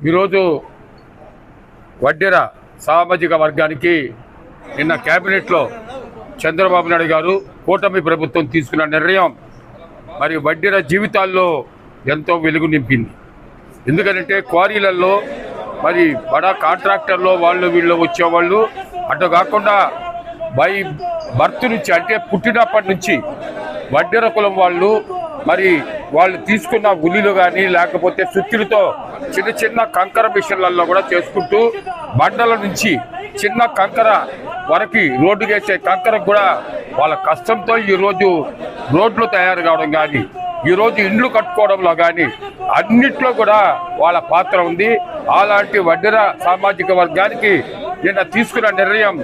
ఈరోజు వడ్డెర సామాజిక వర్గానికి నిన్న కేబినెట్లో చంద్రబాబు నాయుడు గారు కూటమి ప్రభుత్వం తీసుకున్న నిర్ణయం మరి వడ్డెర జీవితాల్లో ఎంతో వెలుగు నింపింది. ఎందుకంటే క్వారీలలో మరి బడా కాంట్రాక్టర్లో వాళ్ళు వీళ్ళు వచ్చేవాళ్ళు అటు కాకుండా బై బర్త్ నుంచి అంటే పుట్టినప్పటి నుంచి వడ్డెర కులం వాళ్ళు మరి వాళ్ళు తీసుకున్న ఉల్లిలు కానీ లేకపోతే సుత్తిలతో చిన్న చిన్న కంకర మిషన్లలో కూడా చేసుకుంటూ బండల నుంచి చిన్న కంకర వరకు రోడ్డు వేసే కంకరకు కూడా వాళ్ళ కష్టంతో ఈరోజు రోడ్లు తయారు కావడం కానీ ఈరోజు ఇండ్లు కట్టుకోవడంలో కానీ అన్నిట్లో కూడా వాళ్ళ పాత్ర ఉంది. అలాంటి వడ్డెర సామాజిక వర్గానికి నిన్న తీసుకున్న నిర్ణయం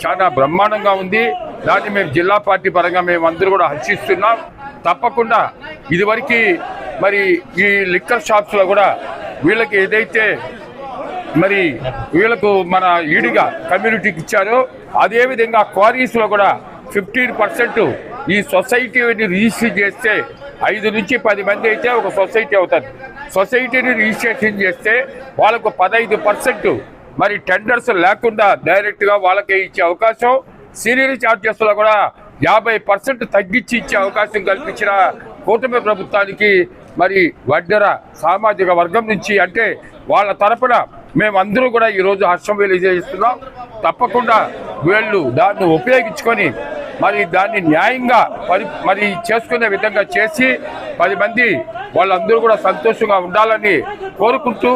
చాలా బ్రహ్మాండంగా ఉంది. దాన్ని మేము జిల్లా పార్టీ పరంగా మేము అందరూ కూడా హర్షిస్తున్నాం. తప్పకుండా ఇదివరకు మరి ఈ లిక్కర్ షాప్స్లో కూడా వీళ్ళకి ఏదైతే మరి వీళ్ళకు మన ఈడిగా కమ్యూనిటీకి ఇచ్చారో అదేవిధంగా క్వారీస్లో కూడా 15% ఈ సొసైటీని రిజిస్టర్ చేస్తే 5 నుంచి 10 మంది అయితే ఒక సొసైటీ అవుతుంది. సొసైటీని రిజిస్ట్రేషన్ చేస్తే వాళ్ళకు 15% మరి టెండర్స్ లేకుండా డైరెక్ట్గా వాళ్ళకే ఇచ్చే అవకాశం, సీనియర్ ఛార్జెస్లో కూడా 50% తగ్గించి ఇచ్చే అవకాశం కల్పించిన కూటమి ప్రభుత్వానికి మరి వడ్డెర సామాజిక వర్గం నుంచి అంటే వాళ్ళ తరపున మేమందరూ కూడా ఈరోజు హర్షం తెలియజేస్తున్నాం. తప్పకుండా వీళ్ళు దాన్ని ఉపయోగించుకొని మరి దాన్ని న్యాయంగా మరి చేసుకునే విధంగా చేసి 10 మంది వాళ్ళందరూ కూడా సంతోషంగా ఉండాలని కోరుకుంటూ